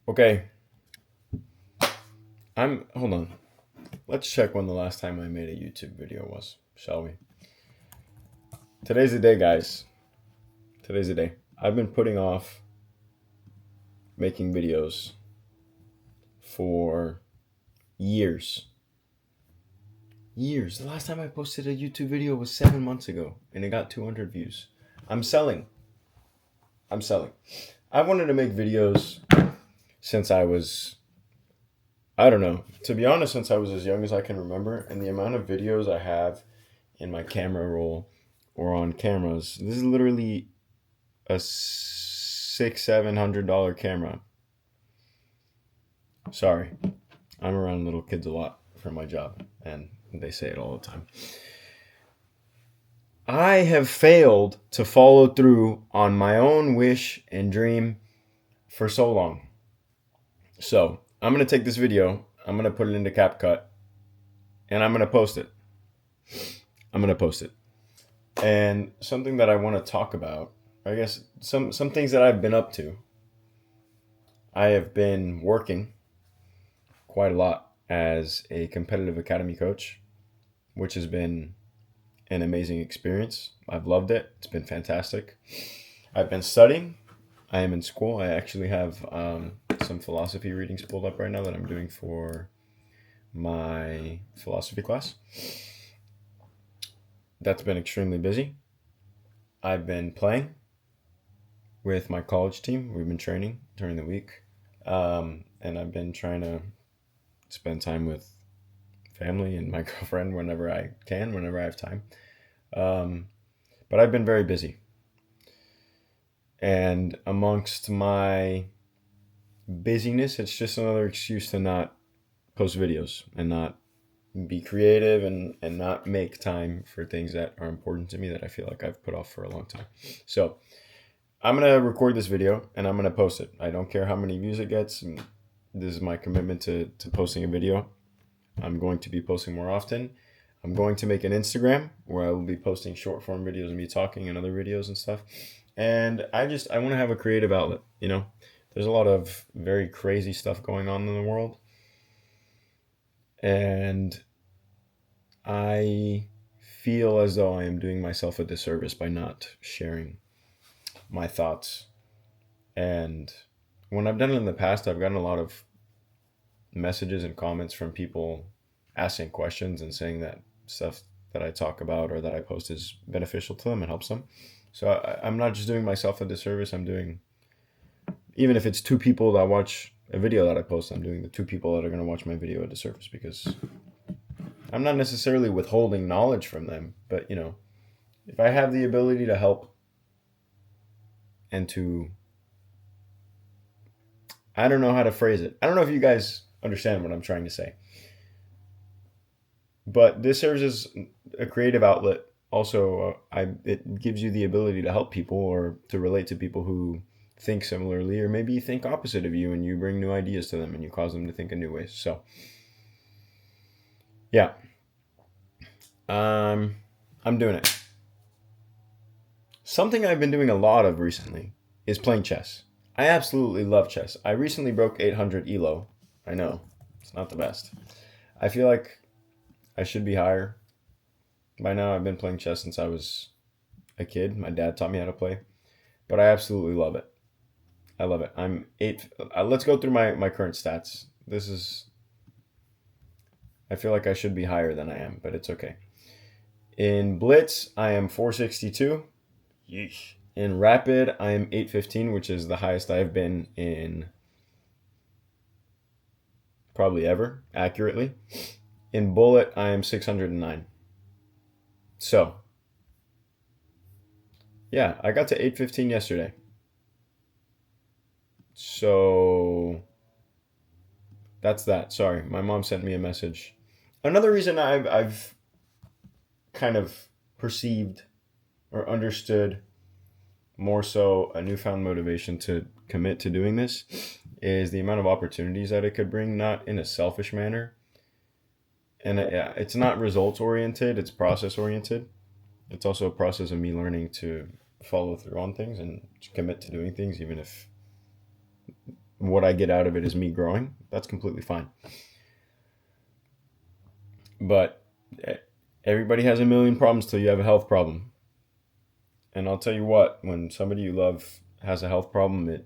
Okay, hold on. Let's check when the last time I made a YouTube video was, shall we? Today's the day, guys. Today's the day. I've been putting off making videos for years. Years. The last time I posted a YouTube video was 7 months ago, and it got 200 views. I'm selling. I wanted to make videos since I don't know. To be honest, since I was as young as I can remember, and the amount of videos I have in my camera roll or on cameras, this is literally a $600-700 camera. Sorry, I'm around little kids a lot for my job, and they say it all the time. I have failed to follow through on my own wish and dream for so long. So I'm going to take this video, I'm going to put it into CapCut, and I'm going to post it. And something that I want to talk about, I guess some things that I've been up to. I have been working quite a lot as a competitive academy coach, which has been an amazing experience. I've loved it. It's been fantastic. I've been studying. I am in school. I actually have some philosophy readings pulled up right now that I'm doing for my philosophy class. That's been extremely busy. I've been playing with my college team. We've been training during the week. And I've been trying to spend time with family and my girlfriend whenever I can, whenever I have time. But I've been very busy. And amongst my busyness, it's just another excuse to not post videos and not be creative and not make time for things that are important to me that I feel like I've put off for a long time. So I'm going to record this video and I'm going to post it. I don't care how many views it gets. And this is my commitment to posting a video. I'm going to be posting more often. I'm going to make an Instagram where I will be posting short form videos and me talking and other videos and stuff. And I want to have a creative outlet, you know. There's a lot of very crazy stuff going on in the world. And I feel as though I am doing myself a disservice by not sharing my thoughts. And when I've done it in the past, I've gotten a lot of messages and comments from people asking questions and saying that stuff that I talk about or that I post is beneficial to them and helps them. So I'm not just doing myself a disservice. I'm doing, even if it's 2 people that watch a video that I post, I'm doing the 2 people that are going to watch my video a disservice because I'm not necessarily withholding knowledge from them. But, you know, if I have the ability to help and to, I don't know how to phrase it. I don't know if you guys understand what I'm trying to say. But this serves as a creative outlet. Also, it gives you the ability to help people or to relate to people who think similarly, or maybe think opposite of you, and you bring new ideas to them and you cause them to think in new ways. So, yeah, I'm doing it. Something I've been doing a lot of recently is playing chess. I absolutely love chess. I recently broke 800 elo. I know, it's not the best. I feel like I should be higher. By now, I've been playing chess since I was a kid. My dad taught me how to play, but I absolutely love it. I love it. I'm 8. Let's go through my current stats. I feel like I should be higher than I am, but it's okay. In Blitz, I am 462. Yeesh. In Rapid, I am 815, which is the highest I've been in probably ever, accurately. In Bullet, I am 609. So, yeah, I got to 815 yesterday. So, that's that. Sorry, my mom sent me a message. Another reason I've kind of perceived or understood more so a newfound motivation to commit to doing this is the amount of opportunities that it could bring, not in a selfish manner. And it's not results oriented, it's process oriented. It's also a process of me learning to follow through on things and commit to doing things, even if what I get out of it is me growing, that's completely fine. But everybody has a million problems till you have a health problem. And I'll tell you what, when somebody you love has a health problem,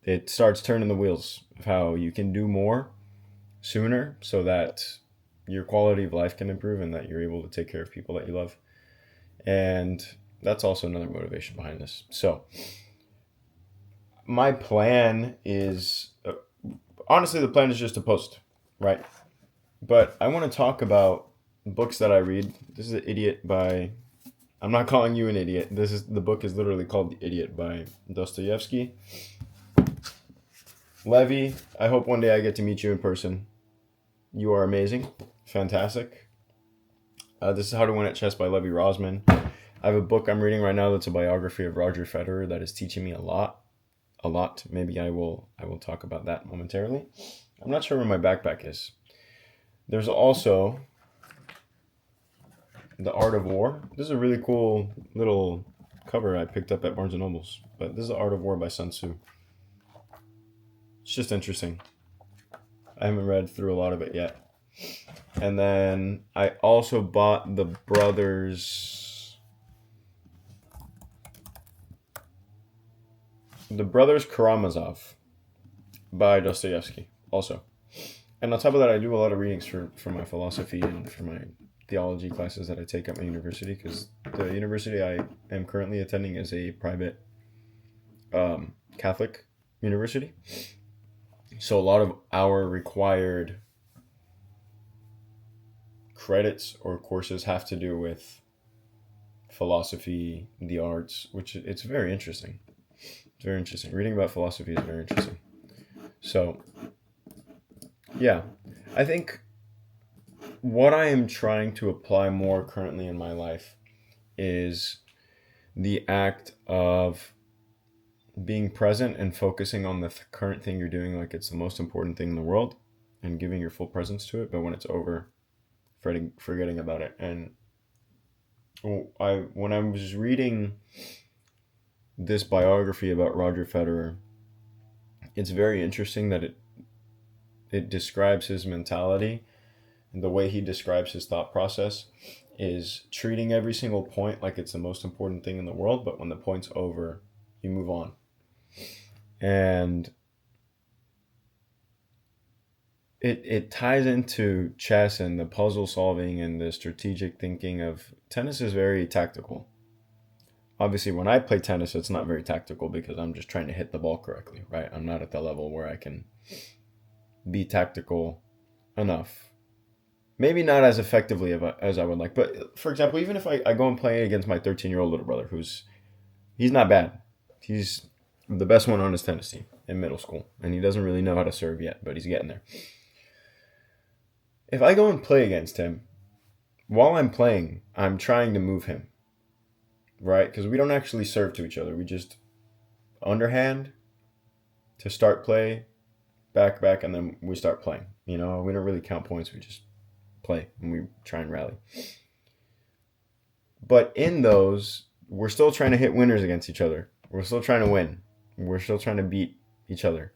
it starts turning the wheels of how you can do more sooner so that your quality of life can improve and that you're able to take care of people that you love. And that's also another motivation behind this. So my plan is, honestly, the plan is just to post, right? But I want to talk about books that I read. This is An Idiot by, I'm not calling you an idiot. The book is literally called The Idiot by Dostoevsky. Levi, I hope one day I get to meet you in person. You are amazing. Fantastic. This is How to Win at Chess by Levi Rosman. I have a book I'm reading right now that's a biography of Roger Federer that is teaching me a lot. Maybe I will talk about that momentarily. I'm not sure where my backpack is. There's also The Art of War. This is a really cool little cover I picked up at Barnes & Noble's. But this is The Art of War by Sun Tzu. It's just interesting. I haven't read through a lot of it yet. And then I also bought the Brothers Karamazov by Dostoevsky also. And on top of that, I do a lot of readings for my philosophy and for my theology classes that I take at my university, because the university I am currently attending is a private Catholic university. So a lot of our required credits or courses have to do with philosophy, the arts, which it's very interesting. It's very interesting. Reading about philosophy is very interesting. So, yeah, I think what I am trying to apply more currently in my life is the act of being present and focusing on the current thing you're doing like it's the most important thing in the world and giving your full presence to it. But when it's over, forgetting about it. And when I was reading this biography about Roger Federer, it's very interesting that it describes his mentality, and the way he describes his thought process is treating every single point like it's the most important thing in the world, but when the point's over, you move on. And it ties into chess and the puzzle solving and the strategic thinking of tennis is very tactical. Obviously, when I play tennis, it's not very tactical because I'm just trying to hit the ball correctly, right? I'm not at the level where I can be tactical enough. Maybe not as effectively as I would like. But, for example, even if I go and play against my 13-year-old little brother, he's not bad. He's the best one on his tennis team in middle school. And he doesn't really know how to serve yet, but he's getting there. If I go and play against him, while I'm playing, I'm trying to move him, right? Because we don't actually serve to each other. We just underhand to start play, back, and then we start playing. You know, we don't really count points. We just play and we try and rally. But in those, we're still trying to hit winners against each other. We're still trying to win. We're still trying to beat each other.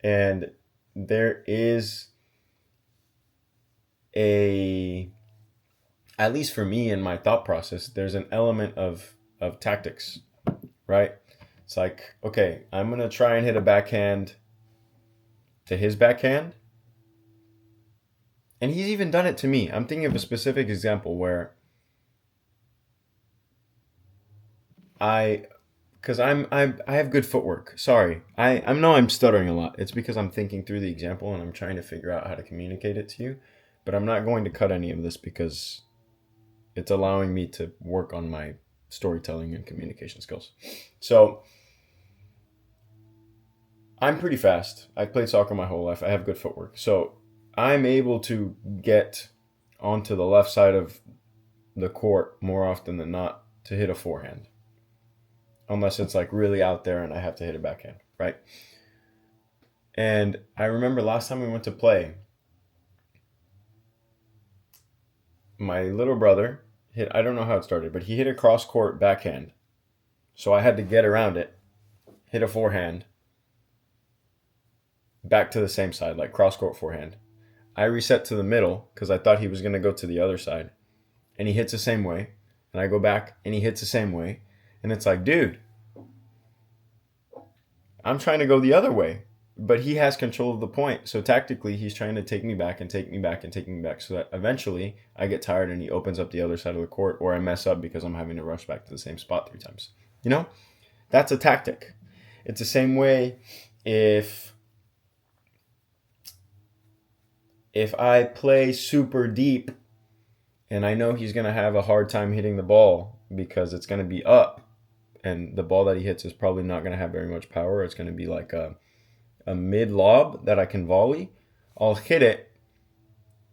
And there is at least for me in my thought process, there's an element of tactics, right? It's like, okay, I'm going to try and hit a backhand to his backhand. And he's even done it to me. I'm thinking of a specific example where because I have good footwork. Sorry. I know I'm stuttering a lot. It's because I'm thinking through the example and I'm trying to figure out how to communicate it to you. But I'm not going to cut any of this because it's allowing me to work on my storytelling and communication skills. So I'm pretty fast. I've played soccer my whole life. I have good footwork. So I'm able to get onto the left side of the court more often than not to hit a forehand. Unless it's like really out there and I have to hit a backhand, right? And I remember last time we went to play, my little brother hit, I don't know how it started, but he hit a cross-court backhand. So I had to get around it, hit a forehand, back to the same side, like cross court forehand. I reset to the middle because I thought he was going to go to the other side, and he hits the same way. And I go back, and he hits the same way. And it's like, dude, I'm trying to go the other way. But he has control of the point. So tactically, he's trying to take me back and take me back and take me back so that eventually I get tired and he opens up the other side of the court, or I mess up because I'm having to rush back to the same spot 3 times. You know, that's a tactic. It's the same way if I play super deep and I know he's going to have a hard time hitting the ball because it's going to be up, and the ball that he hits is probably not going to have very much power. It's going to be like a mid lob that I can volley. I'll hit it,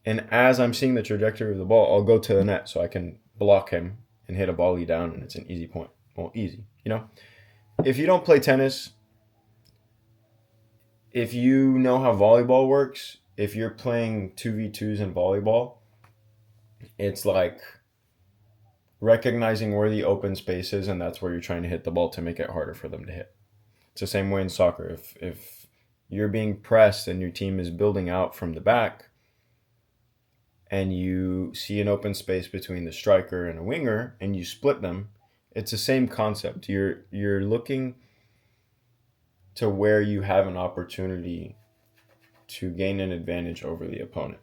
and as I'm seeing the trajectory of the ball, I'll go to the net so I can block him and hit a volley down, and it's an easy point. Well, easy, you know? If you don't play tennis, if you know how volleyball works, if you're playing 2v2s in volleyball, it's like recognizing where the open space is, and that's where you're trying to hit the ball to make it harder for them to hit. It's the same way in soccer. If you're being pressed and your team is building out from the back and you see an open space between the striker and a winger and you split them, it's the same concept. You're looking to where you have an opportunity to gain an advantage over the opponent.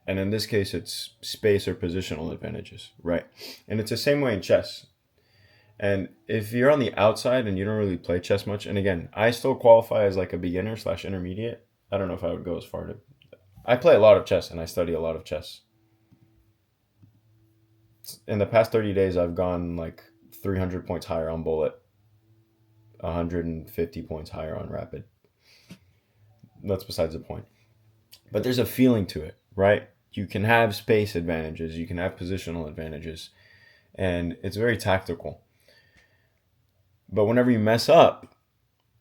And in this case, it's space or positional advantages, right? And it's the same way in chess. And if you're on the outside and you don't really play chess much, and again, I still qualify as like a beginner / intermediate. I don't know if I would go as far to. I play a lot of chess and I study a lot of chess. In the past 30 days, I've gone like 300 points higher on bullet, 150 points higher on rapid. That's besides the point. But there's a feeling to it, right? You can have space advantages, you can have positional advantages, and it's very tactical. But whenever you mess up,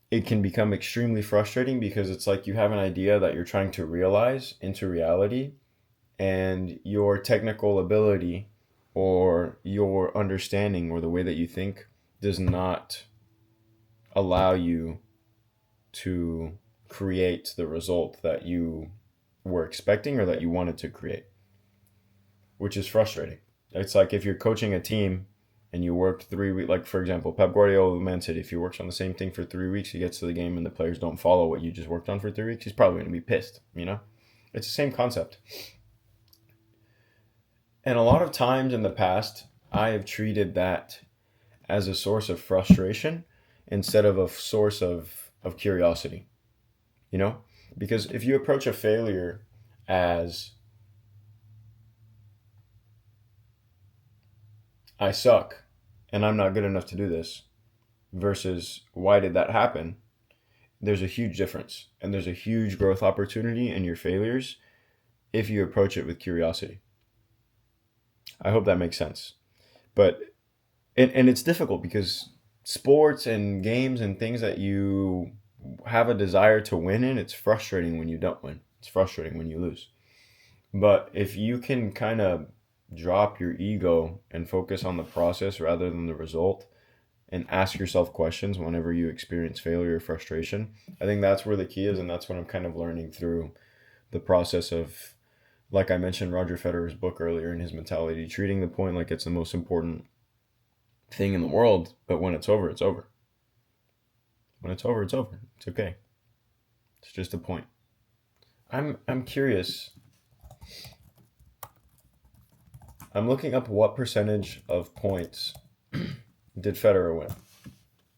it can become extremely frustrating because it's like you have an idea that you're trying to realize into reality, and your technical ability or your understanding or the way that you think does not allow you to create the result that you were expecting or that you wanted to create, which is frustrating. It's like if you're coaching a team and you worked 3 weeks, like for example, Pep Guardiola, man said if he works on the same thing for 3 weeks, he gets to the game and the players don't follow what you just worked on for 3 weeks, he's probably going to be pissed, you know? It's the same concept. And a lot of times in the past, I have treated that as a source of frustration instead of a source of curiosity, you know? Because if you approach a failure as I suck and I'm not good enough to do this versus why did that happen, there's a huge difference, and there's a huge growth opportunity in your failures if you approach it with curiosity. I hope that makes sense. But and it's difficult because sports and games and things that you have a desire to win in, it's frustrating when you don't win. It's frustrating when you lose. But if you can kind of drop your ego and focus on the process rather than the result, and ask yourself questions whenever you experience failure or frustration, I think that's where the key is, and that's what I'm kind of learning through the process of, like I mentioned, Roger Federer's book earlier in his mentality, treating the point like it's the most important thing in the world, but when it's over, it's over. When it's over, it's over. It's okay. It's just a point. I'm curious. I'm looking up what percentage of points did Federer win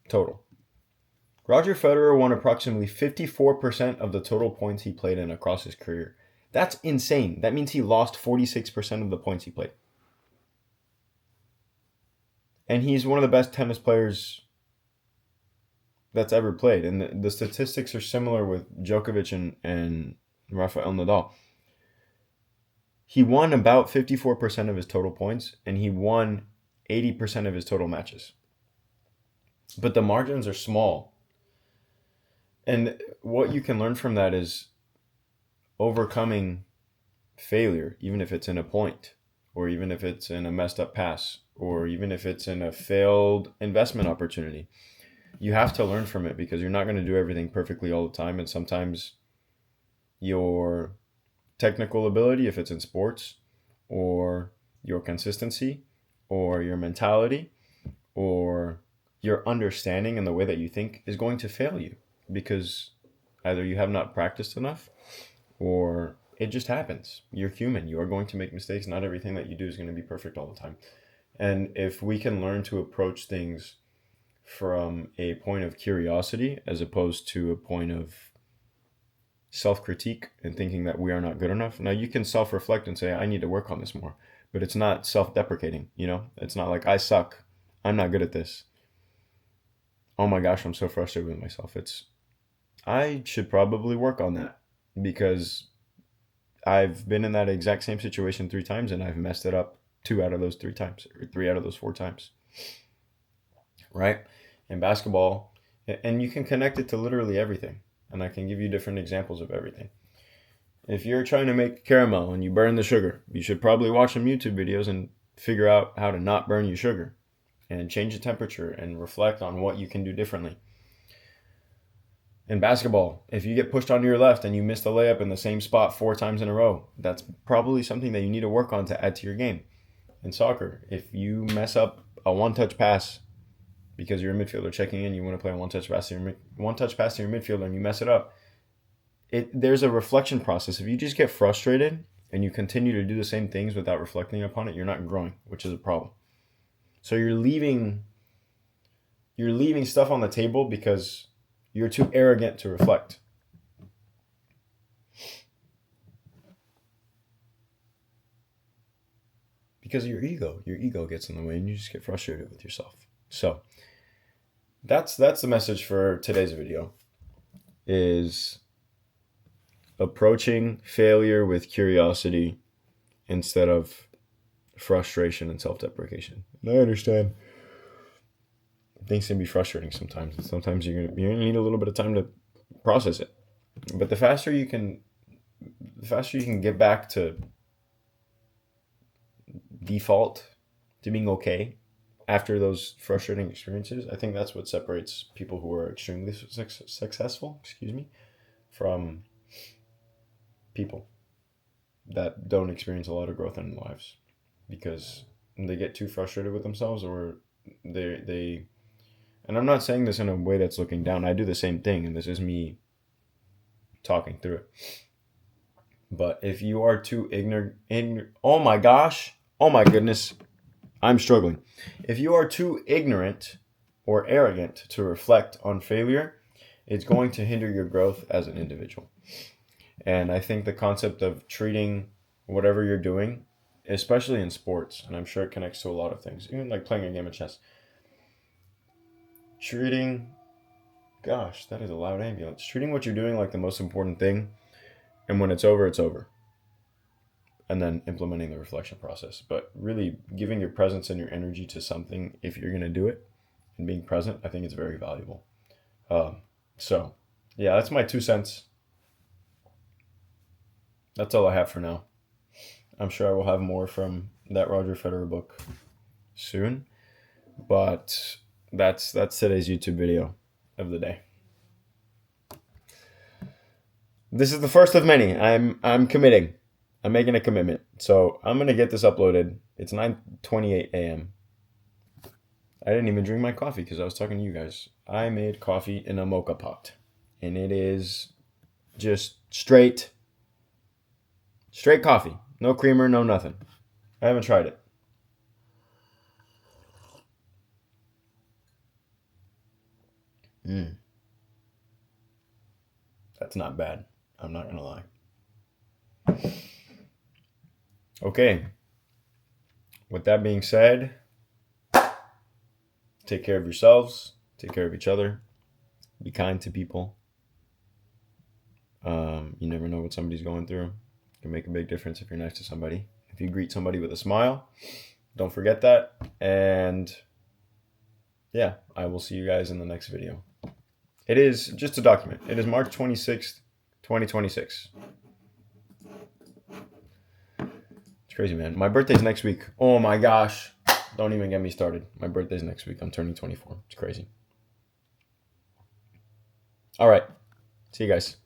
total. Roger Federer won approximately 54% of the total points he played in across his career. That's insane. That means he lost 46% of the points he played. And he's one of the best tennis players that's ever played. And the statistics are similar with Djokovic and Rafael Nadal. He won about 54% of his total points, and he won 80% of his total matches. But the margins are small. And what you can learn from that is overcoming failure, even if it's in a point, or even if it's in a messed up pass, or even if it's in a failed investment opportunity. You have to learn from it because you're not going to do everything perfectly all the time. And sometimes your technical ability, if it's in sports, or your consistency, or your mentality, or your understanding and the way that you think is going to fail you because either you have not practiced enough or it just happens. You're human. You are going to make mistakes. Not everything that you do is going to be perfect all the time. And if we can learn to approach things from a point of curiosity as opposed to a point of self-critique and thinking that we are not good enough. Now you can self-reflect and say, I need to work on this more, but it's not self-deprecating, It's not like I suck. I'm not good at this. Oh my gosh, I'm so frustrated with myself. It's, I should probably work on that because I've been in that exact same situation 3 times and I've messed it up 2 out of those 3 times or 3 out of those 4 times. Right? In basketball, and you can connect it to literally everything. And I can give you different examples of everything. If you're trying to make caramel and you burn the sugar, you should probably watch some YouTube videos and figure out how to not burn your sugar and change the temperature and reflect on what you can do differently. In basketball, if you get pushed onto your left and you miss the layup in the same spot 4 times in a row, that's probably something that you need to work on to add to your game. In soccer, if you mess up a one-touch pass because you're a midfielder checking in, you want to play a one-touch pass to your midfielder and you mess it up, there's a reflection process. If you just get frustrated and you continue to do the same things without reflecting upon it, you're not growing, which is a problem. So you're leaving stuff on the table because you're too arrogant to reflect. Because your ego gets in the way and you just get frustrated with yourself. So that's the message for today's video, is approaching failure with curiosity instead of frustration and self-deprecation. And I understand things can be frustrating sometimes. And sometimes you're gonna need a little bit of time to process it. But the faster you can get back to default, to being okay after those frustrating experiences, I think that's what separates people who are extremely successful, from people that don't experience a lot of growth in their lives because they get too frustrated with themselves, or they and I'm not saying this in a way that's looking down. I do the same thing, and this is me talking through it. But if you are too ignorant, oh my gosh, oh my goodness, I'm struggling. If you are too ignorant or arrogant to reflect on failure, it's going to hinder your growth as an individual. And I think the concept of treating whatever you're doing, especially in sports, and I'm sure it connects to a lot of things, even like playing a game of chess. Gosh, that is a loud ambulance. Treating what you're doing like the most important thing, and when it's over, it's over. And then implementing the reflection process. But really giving your presence and your energy to something, if you're going to do it, and being present, I think it's very valuable. So, yeah, that's my 2 cents. That's all I have for now. I'm sure I will have more from that Roger Federer book soon. But that's today's YouTube video of the day. This is the first of many. I'm committing. I'm making a commitment. So I'm going to get this uploaded. It's 9:28 a.m. I didn't even drink my coffee because I was talking to you guys. I made coffee in a mocha pot. And it is just straight coffee. No creamer, no nothing. I haven't tried it. That's not bad. I'm not going to lie. Okay. With that being said, take care of yourselves. Take care of each other. Be kind to people. You never know what somebody's going through. It can make a big difference if you're nice to somebody. If you greet somebody with a smile, don't forget that. And yeah, I will see you guys in the next video. It is just a document. It is March 26th, 2026. It's crazy, man. My birthday's next week. Oh my gosh. Don't even get me started. My birthday's next week. I'm turning 24. It's crazy. All right. See you guys.